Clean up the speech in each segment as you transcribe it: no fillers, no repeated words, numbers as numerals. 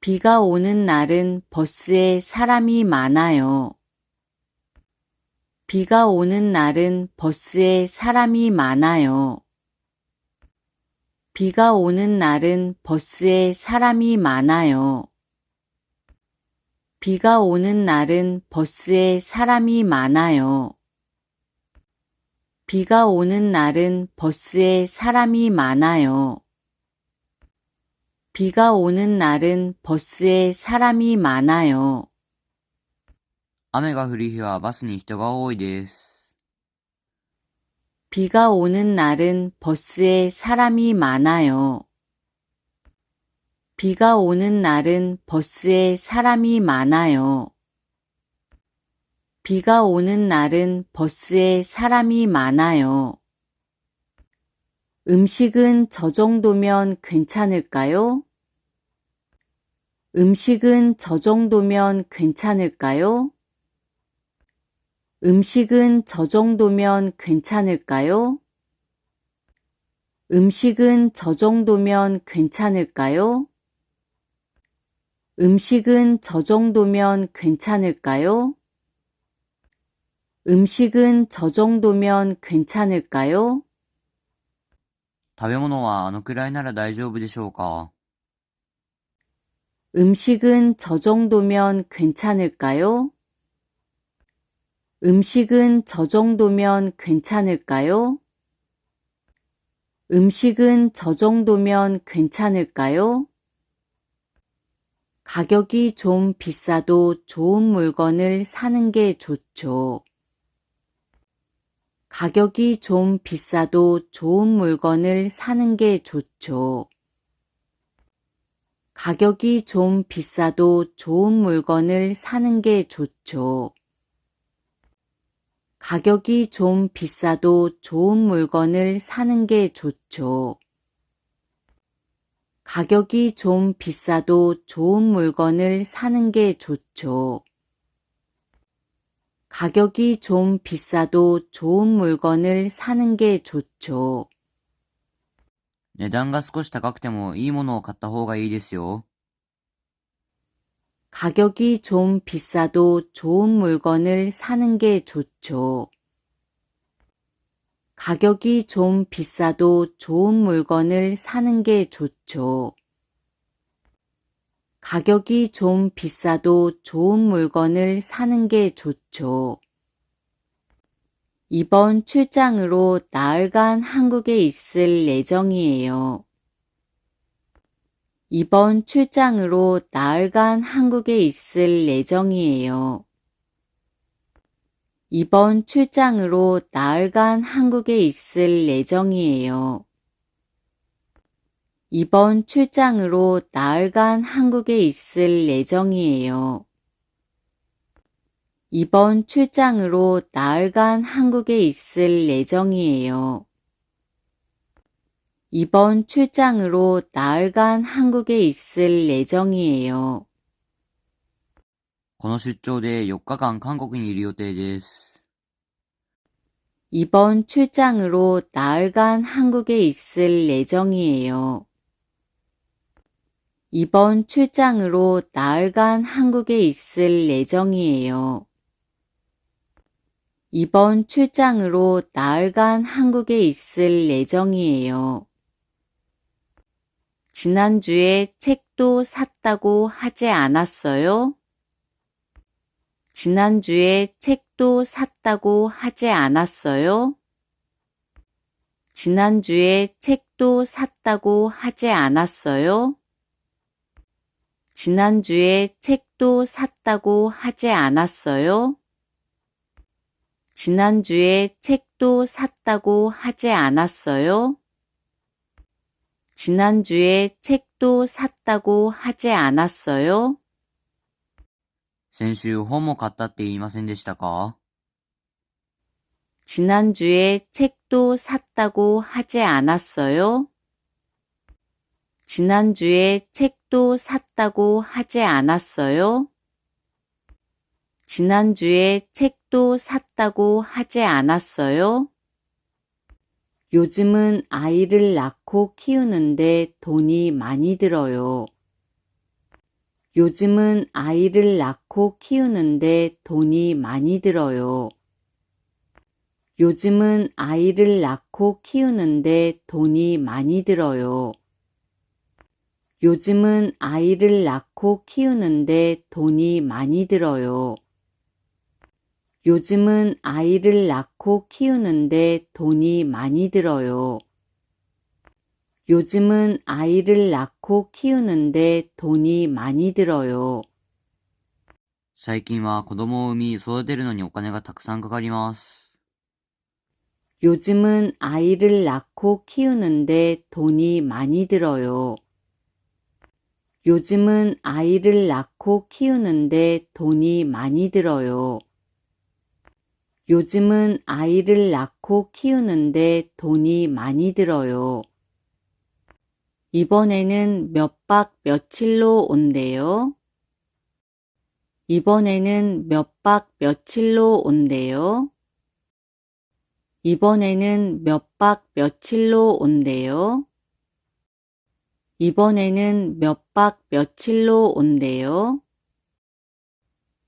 비가 오는 날은 버스에 사람이 많아요. 비가 오는 날은 버스에 사람이 많아요. 비가 오는 날은 버스에 사람이 많아요. 비가 오는 날은 버스에 사람이 많아요. 비가 오는 날은 버스에 사람이 많아요. 비가 오는 날은 버스에 사람이 많아요. 雨が降る日はバスに人が多いです。 비가 오는 날은 버스에 사람이 많아요. 비가 오는 날은 버스에 사람이 많아요. 비가 오는 날은 버스에 사람이 많아요. 음식은 저 정도면 괜찮을까요? 음식은 저 정도면 괜찮을까요? 음식은 저 정도면 괜찮을까요? 음식은 저 정도면 괜찮을까요? 음식은 저 정도면 괜찮을까요? 음식은 저 정도면 괜찮을까요? 食べ物はあのくらいなら大丈夫でしょうか。 음식은 저 정도면 괜찮을까요? 음식은 저 정도면 괜찮을까요? 음식은 저 정도면 괜찮을까요? 가격이 좀 비싸도 좋은 물건을 사는 게 좋죠. 가격이 좀 비싸도 좋은 물건을 사는 게 좋죠. 가격이 좀 비싸도 좋은 물건을 사는 게 좋죠. 가격이 좀 비싸도 좋은 물건을 사는 게 좋죠. 가격이 좀 비싸도 좋은 물건을 사는 게 좋죠. 가격이 좀 비싸도 좋은 물건을 사는 게 좋죠. 値段が少し高くてもいいものを買った方がいいですよ。 가격이 좀 비싸도 좋은 물건을 사는 게 좋죠. 가격이 좀 비싸도 좋은 물건을 사는 게 좋죠. 가격이 좀 비싸도 좋은 물건을 사는 게 좋죠. 이번 출장으로 나흘간 한국에 있을 예정이에요. 이번 출장으로 나흘간 한국에 있을 예정이에요. 이번 출장으로 나흘간 한국에 있을 예정이에요. 이번 출장으로 나흘간 한국에 있을 예정이에요. 이번 출장으로 나흘간 한국에 있을 예정이에요. 이번 출장으로 나흘간 한국에 있을 예정이에요. この出張で4日間韓国にいる予定です。 이번 출장으로 나흘간 한국에 있을 예정이에요. 이번 출장으로 나흘간 한국에 있을 예정이에요. 이번 출장으로 나흘간 한국에 있을 예정이에요. 지난주에 책도 샀다고 하지 않았어요? 지난주에 책도 샀다고 하지 않았어요? 지난주에 책도 샀다고 하지 않았어요? 지난주에 책도 샀다고 하지 않았어요? 지난주에 책도 샀다고 하지 않았어요? 지난주에 책도 샀다고 하지 않았어요? 先週本も買ったって言いませんでしたか。 지난주에 책도 샀다고 하지 않았어요? 지난주에 책도 샀다고 하지 않았어요? 지난주에 책도 샀다고 하지 않았어요? 요즘은 아이를 낳고 키우는데 돈이 많이 들어요. 요즘은 아이를 낳고 키우는데 돈이 많이 들어요. 요즘은 아이를 낳고 키우는데 돈이 많이 들어요. 요즘은 아이를 낳고 키우는데 돈이 많이 들어요. 요즘은 아이를 낳고 키우는데 돈이 많이 들어요. 요즘은 아이를 낳고 키우는데 돈이 많이 들어요. 最近は子供を産み育てるのにお金がたくさんかかります。 요즘은 아이를 낳고 키우는데 돈이 많이 들어요. 요즘은 아이를 낳고 키우는데 돈이 많이 들어요. 요즘은 아이를 낳고 키우는데 돈이 많이 들어요. 이번에는 몇 박 며칠로 온대요? 이번에는 몇 박 며칠로 온대요? 이번에는 몇 박 며칠로 온대요? 이번에는 몇 박 며칠로 온대요?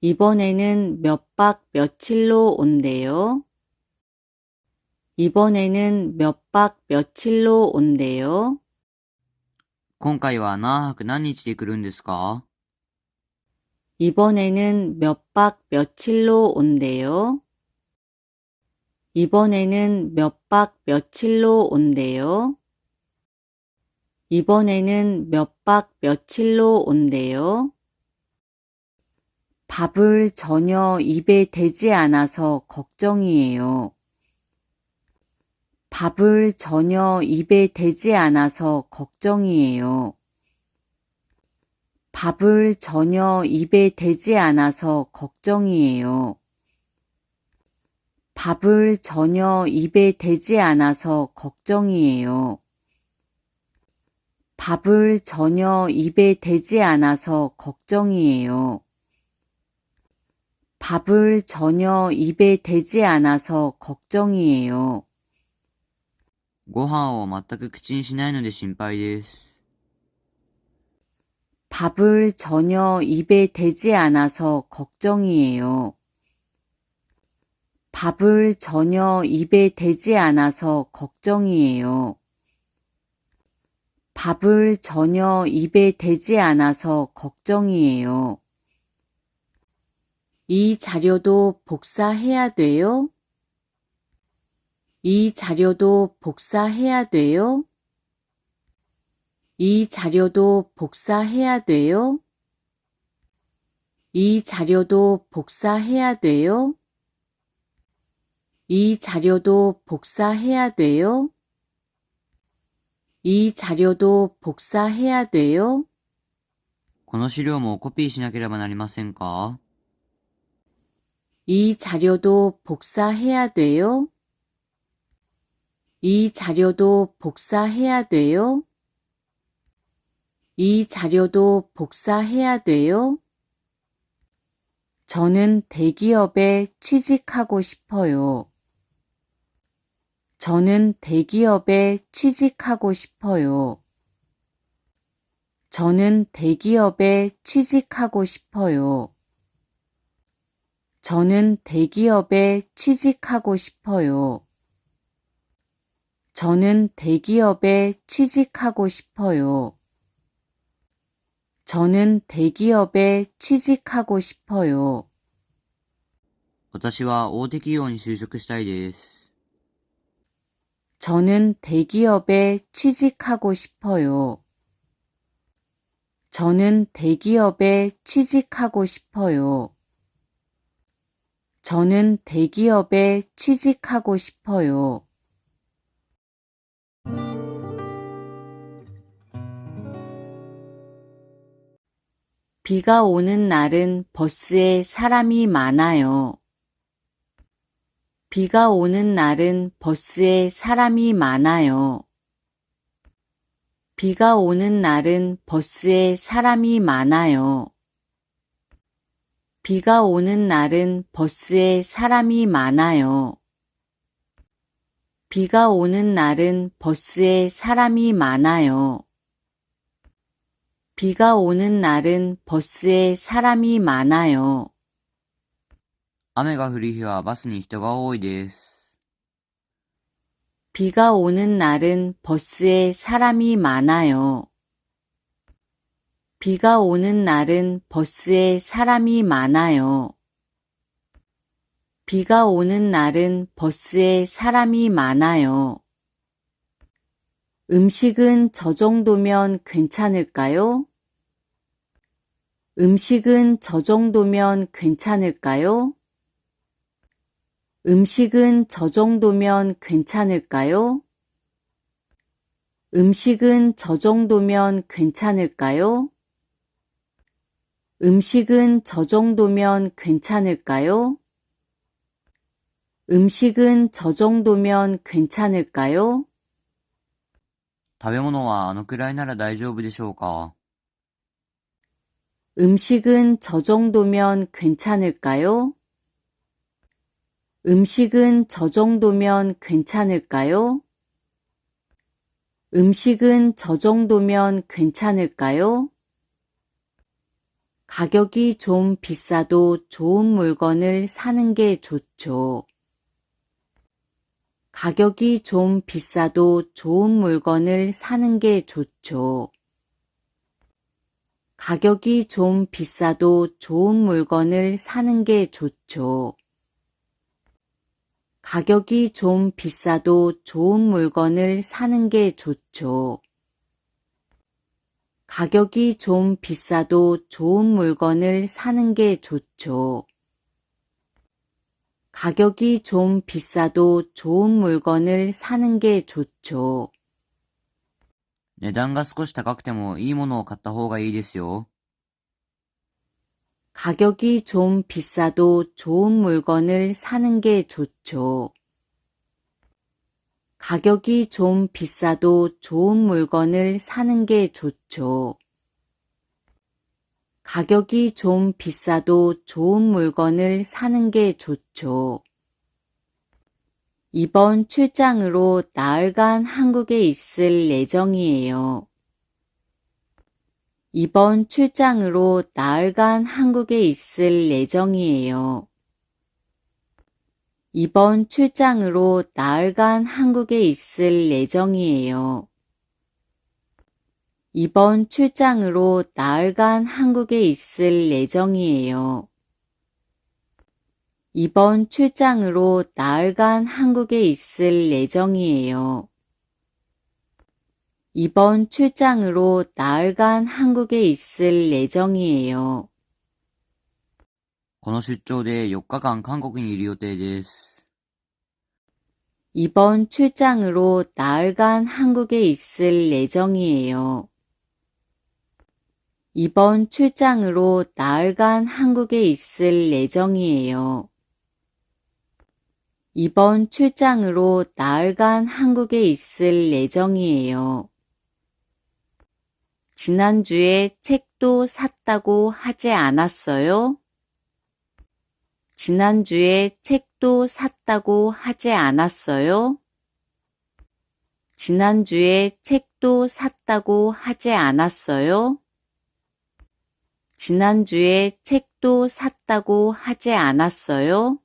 이번에는 몇 박 며칠로 온대요? 이번에는 몇 박 며칠로 온대요? 今回は何泊何日で来るんですか？ 이번에는 몇 박 며칠로 온대요? 이번에는 몇 박 며칠로 온대요? 이번에는 몇 박 며칠로 온대요? 밥을 전혀 입에 대지 않아서 걱정이에요. 밥을 전혀 입에 대지 않아서 걱정이에요. 밥을 전혀 입에 대지 않아서 걱정이에요. 밥을 전혀 입에 대지 않아서 걱정이에요. 밥을 전혀 입에 대지 않아서 걱정이에요. 밥을 전혀 입에 대지 않아서 걱정이에요. ご飯を全く口にしないので心配です。 밥을 전혀 입에 대지 않아서 걱정이에요. 밥을 전혀 입에 대지 않아서 걱정이에요. 밥을 전혀 입에 대지 않아서 걱정이에요. 이 자료도 복사해야 돼요? 이 자료도 복사해야 돼요? 이 자료도 복사해야 돼요? 이 자료도 복사해야 돼요? 이 자료도 복사해야 돼요? 이 자료도 복사해야 돼요? この資料もコピーしなければなりませんか？ 이 자료도 복사해야 돼요? 이 자료도 복사해야 돼요? 이 자료도 복사해야 돼요? 저는 대기업에 취직하고 싶어요. 저는 대기업에 취직하고 싶어요. 저는 대기업에 취직하고 싶어요. 저는 대기업에 취직하고 싶어요. 저는 대기업에 취직하고 싶어요. 저는 대기업에 취직하고 싶어요. 私は大手企業に就職したいです。 저는 대기업에 취직하고 싶어요. 저는 대기업에 취직하고 싶어요. 저는 대기업에 취직하고 싶어요. 비가 오는 날은 버스에 사람이 많아요. 비가 오는 날은 버스에 사람이 많아요. 비가 오는 날은 버스에 사람이 많아요. 비가 오는 날은 버스에 사람이 많아요. 비가 오는 날은 버스에 사람이 많아요. 비가 오는 날은 버스에 사람이 많아요. 雨が降る日はバスに人が多いです。 비가 오는 날은 버스에 사람이 많아요. 비가 오는 날은 버스에 사람이 많아요. 비가 오는 날은 버스에 사람이 많아요. 음식은 저 정도면 괜찮을까요? 음식은 저 정도면 괜찮을까요? 음식은 저 정도면 괜찮을까요? 음식은 저 정도면 괜찮을까요? 음식은 저 정도면 괜찮을까요? 음식은 저 정도면 괜찮을까요? 食べ物はあのくらいなら大丈夫でしょうか。 음식은 저 정도면 괜찮을까요? 음식은 저 정도면 괜찮을까요? 음식은 저 정도면 괜찮을까요? 가격이 좀 비싸도 좋은 물건을 사는 게 좋죠. 가격이 좀 비싸도 좋은 물건을 사는 게 좋죠. 가격이 좀 비싸도 좋은 물건을 사는 게 좋죠. 가격이 좀 비싸도 좋은 물건을 사는 게 좋죠. 가격이 좀 비싸도 좋은 물건을 사는 게 좋죠. 가격이 좀 비싸도 좋은 물건을 사는 게 좋죠. 値段が少し高くてもいいものを買った方がいいですよ。 가격이 좀 비싸도 좋은 물건을 사는 게 좋죠. 가격이 좀 비싸도 좋은 물건을 사는 게 좋죠. 가격이 좀 비싸도 좋은 물건을 사는 게 좋죠. 이번 출장으로 나흘간 한국에 있을 예정이에요. 이번 출장으로 나흘간 한국에 있을 예정이에요. 이번 출장으로 나흘간 한국에 있을 예정이에요. 이번 출장으로 나흘간 한국에 있을 예정이에요. 이번 출장으로 나흘간 한국에 있을 예정이에요. 이번 출장으로 나흘간 한국에 있을 예정이에요. この出張で4日間韓国にいる予定です。 이번 출장으로 나흘간 한국에 있을 예정이에요. 이번 출장으로 나흘간 한국에 있을 예정이에요. 이번 출장으로 나흘간 한국에 있을 예정이에요. 지난주에 책도 샀다고 하지 않았어요? 지난주에 책도 샀다고 하지 않았어요? 지난주에 책도 샀다고 하지 않았어요? 지난주에 책도 샀다고 하지 않았어요?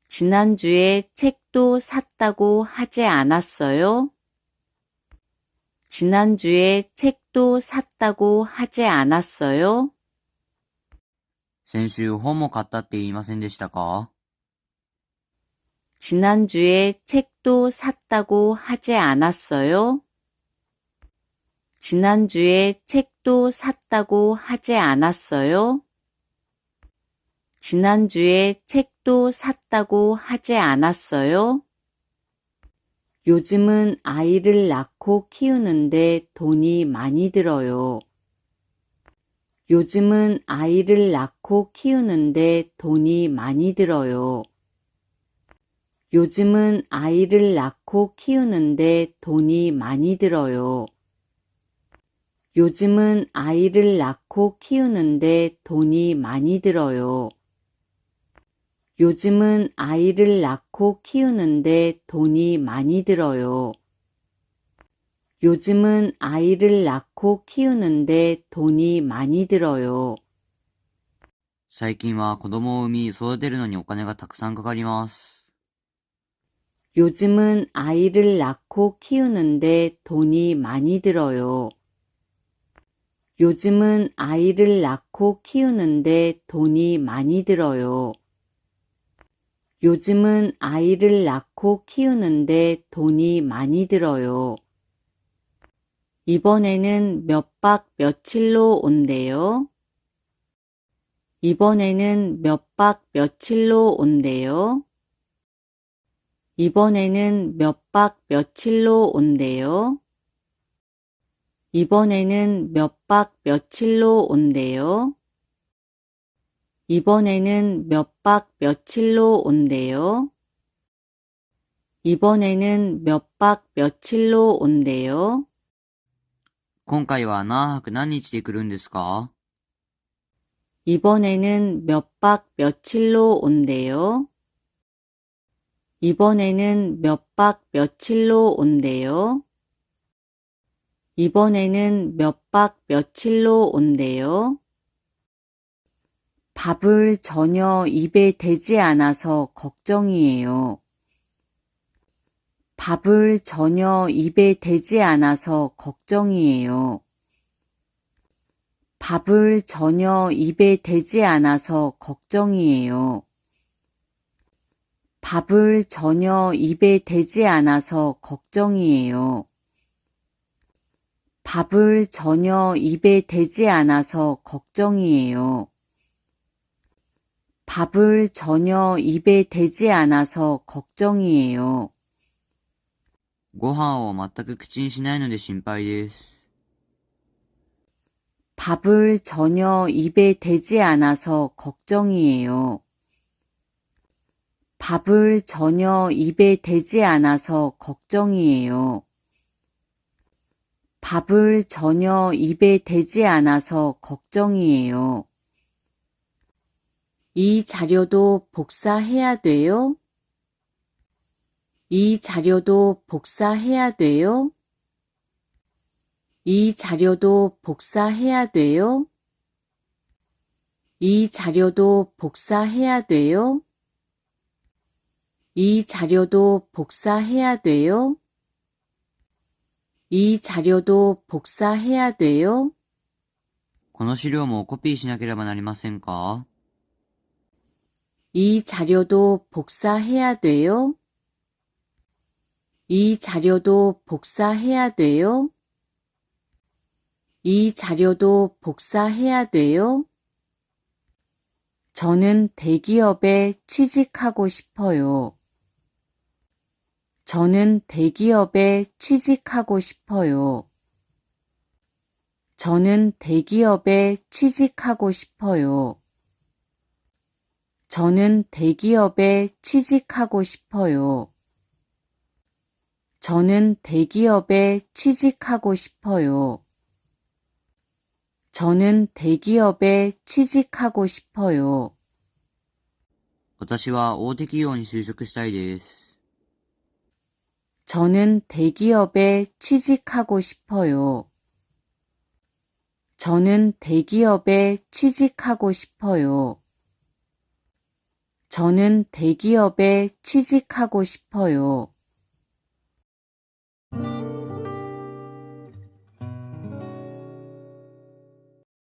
지난주에 책도 샀다고 하지 않았어요? 지난주에 책도 샀다고 하지 않았어요? 先週本も買ったって言いませんでしたか。 지난주에 책도 샀다고 하지 않았어요? 지난주에 책도 샀다고 하지 않았어요? 지난주에 책도 샀다고 하지 않았어요? 요즘은 아이를 낳고 키우는데 돈이 많이 들어요. 요즘은 아이를 낳고 키우는데 돈이 많이 들어요. 요즘은 아이를 낳고 키우는데 돈이 많이 들어요. 요즘은 아이를 낳고 키우는데 돈이 많이 들어요. 요즘은 아이를 낳고 키우는데 돈이 많이 들어요. 요즘은 아이를 낳고 낳고 키우는데 돈이 많이 들어요. 最近は子供を産み育てるのにお金がたくさんかかります。 요즘은 아이를 낳고 키우는데 돈이 많이 들어요. 요즘은 아이를 낳고 키우는데 돈이 많이 들어요. 요즘은 아이를 낳고 키우는데 돈이 많이 들어요. 이번에는 몇 박 며칠로 온대요? 이번에는 몇 박 며칠로 온대요? 이번에는 몇 박 며칠로 온대요? 이번에는 몇 박 며칠로 온대요? 이번에는 몇 박 며칠로 온대요? 이번에는 몇 박 며칠로 온대요? 今回は何泊何日で来るんですか？ 이번에는 몇 박 며칠로 온대요? 이번에는 몇 박 며칠로 온대요? 이번에는 몇 박 며칠로 온대요? 밥을 전혀 입에 대지 않아서 걱정이에요. 밥을 전혀 입에 대지 않아서 걱정이에요. 밥을 전혀 입에 대지 않아서 걱정이에요. 밥을 전혀 입에 대지 않아서 걱정이에요. 밥을 전혀 입에 대지 않아서 걱정이에요. 밥을 전혀 입에 대지 않아서 걱정이에요. ご飯を全く口にしないので心配です。 밥을 전혀 입에 대지 않아서 걱정이에요. 밥을 전혀 입에 대지 않아서 걱정이에요. 밥을 전혀 입에 대지 않아서 걱정이에요. 이 자료도 복사해야 돼요? 이 자료도 복사해야 돼요? 이 자료도 복사해야 돼요? 이 자료도 복사해야 돼요? 이 자료도 복사해야 돼요? 이 자료도 복사해야 돼요? この資料もコピーしなければなりませんか？ 이 자료도 복사해야 돼요? 이 자료도 복사해야 돼요? 이 자료도 복사해야 돼요? 저는 대기업에 취직하고 싶어요. 저는 대기업에 취직하고 싶어요. 저는 대기업에 취직하고 싶어요. 저는 대기업에 취직하고 싶어요. 저는 대기업에 취직하고 싶어요. 저는 대기업에 취직하고 싶어요. 私は大手企業に就職したいです。 저는 대기업에 취직하고 싶어요. 저는 대기업에 취직하고 싶어요. 저는 대기업에 취직하고 싶어요.